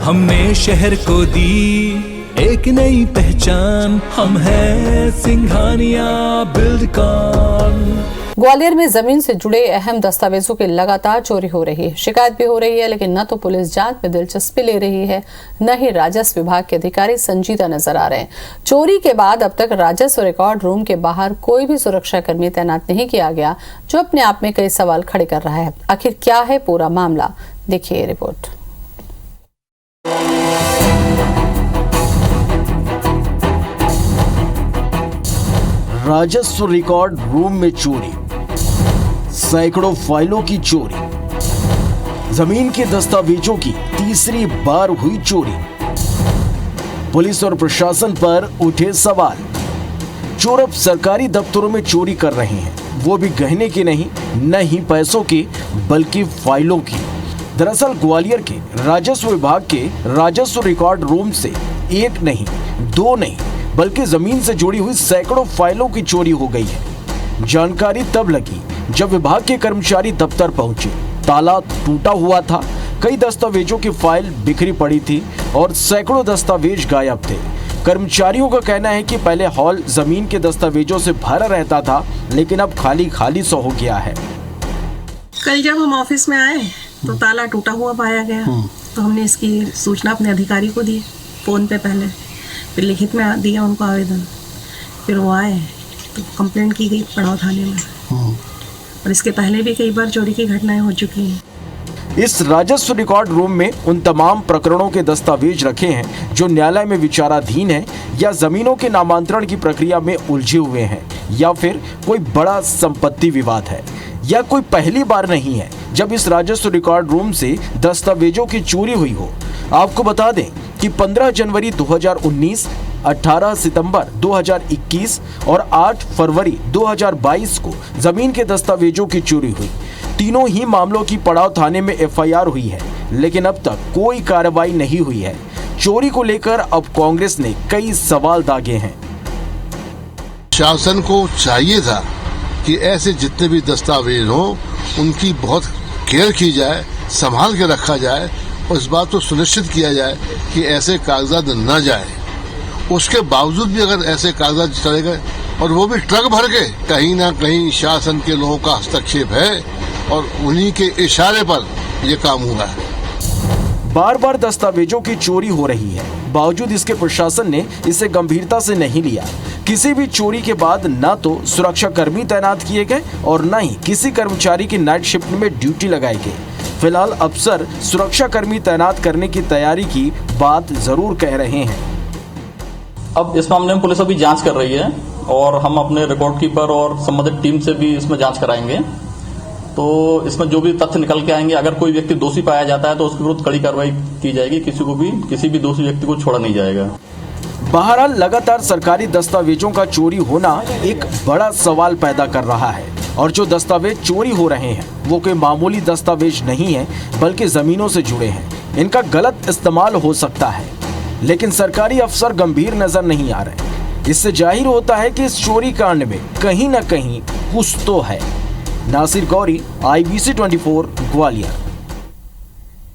हमने शहर को दी एक नई पहचान, हम हैं सिंघानिया बिल्डकॉन। ग्वालियर में जमीन से जुड़े अहम दस्तावेजों की लगातार चोरी हो रही है। शिकायत भी हो रही है, लेकिन न तो पुलिस जांच में दिलचस्पी ले रही है, न ही राजस्व विभाग के अधिकारी संजीदा नजर आ रहे हैं। चोरी के बाद अब तक राजस्व रिकॉर्ड रूम के बाहर कोई भी सुरक्षा कर्मी तैनात नहीं किया गया, जो अपने आप में कई सवाल खड़े कर रहा है। आखिर क्या है पूरा मामला, देखिए रिपोर्ट। राजस्व रिकॉर्ड रूम में चोरी, सैकड़ों फाइलों की चोरी, जमीन के दस्तावेजों की तीसरी बार हुई चोरी। पुलिस और प्रशासन पर उठे सवाल। चोर अब सरकारी दफ्तरों में चोरी कर रहे हैं, वो भी गहने की नहीं, न ही पैसों की, बल्कि फाइलों की। दरअसल ग्वालियर के राजस्व विभाग के राजस्व रिकॉर्ड रूम से एक नहीं, दो नहीं, बल्कि जमीन से जुड़ी हुई सैकड़ों फाइलों की चोरी हो गई है। जानकारी तब लगी जब विभाग के कर्मचारी दफ्तर पहुंचे। ताला टूटा हुआ था, कई दस्तावेजों की फाइल बिखरी पड़ी थी और सैकड़ों दस्तावेज गायब थे। कर्मचारियों का कहना है कि पहले हॉल जमीन के दस्तावेजों से भरा रहता था, लेकिन अब खाली खाली सा हो गया है। कल जब हम ऑफिस में आए तो ताला टूटा हुआ पाया गया, तो हमने इसकी सूचना अपने अधिकारी को दी फोन पे, पहले फिर लिखित में दिया उनको आवेदन, फिर वो आए तो कंप्लेंट की गई पड़ाव थाने में। और इसके पहले भी कई बार चोरी की घटनाएं हो चुकी हैं। इस राजस्व रिकॉर्ड रूम में उन तमाम प्रकरणों के दस्तावेज रखे हैं जो न्यायालय में विचाराधीन हैं, या जमीनों के नामांतरण की प्रक्रिया में उलझे हुए हैं, या फिर कोई बड़ा संपत्ति विवाद है। या कोई पहली बार नहीं है जब इस राजस्व रिकॉर्ड रूम से दस्तावेजों की चोरी हुई हो। आपको बता दें कि 15 जनवरी 2019, 18 सितंबर 2021 और 8 फरवरी 2022 को जमीन के दस्तावेजों की चोरी हुई। तीनों ही मामलों की पड़ाव थाने में एफआईआर हुई है, लेकिन अब तक कोई कार्रवाई नहीं हुई है। चोरी को लेकर अब कांग्रेस ने कई सवाल दागे हैं। शासन को चाहिए था कि ऐसे जितने भी दस्तावेज हों उनकी बहुत केयर की जाए, संभाल के रखा जाए और इस बात को सुनिश्चित किया जाए कि ऐसे कागजात न जाए। उसके बावजूद भी अगर ऐसे कागजात चले गए और वो भी ट्रक भर के, कहीं ना कहीं शासन के लोगों का हस्तक्षेप है और उन्हीं के इशारे पर ये काम हुआ है। बार बार दस्तावेजों की चोरी हो रही है, बावजूद इसके प्रशासन ने इसे गंभीरता से नहीं लिया। किसी भी चोरी के बाद न तो सुरक्षा कर्मी तैनात किए गए और न ही किसी कर्मचारी की नाइट शिफ्ट में ड्यूटी लगाई गई। फिलहाल अफसर सुरक्षा कर्मी तैनात करने की तैयारी की बात जरूर कह रहे हैं। अब इस मामले में पुलिस अभी जांच कर रही है और हम अपने रिकॉर्ड कीपर और संबंधित टीम से भी इसमें जांच कराएंगे। तो इसमें जो भी तथ्य निकल के आएंगे, अगर कोई व्यक्ति दोषी पाया जाता है तो उसके विरुद्ध कड़ी कार्रवाई की जाएगी। किसी भी दोषी व्यक्ति को छोड़ा नहीं जाएगा। बहरहाल लगातार सरकारी दस्तावेजों का चोरी होना एक बड़ा सवाल पैदा कर रहा है, और जो दस्तावेज चोरी हो रहे हैं वो कोई मामूली दस्तावेज नहीं है, बल्कि जमीनों से जुड़े हैं। इनका गलत इस्तेमाल हो सकता है, लेकिन सरकारी अफसर गंभीर नजर नहीं आ रहे। इससे जाहिर होता है कि इस चोरी कांड में कहीं न कहीं कुछ तो है। नासिर गौरी, IBC 24 ग्वालियर।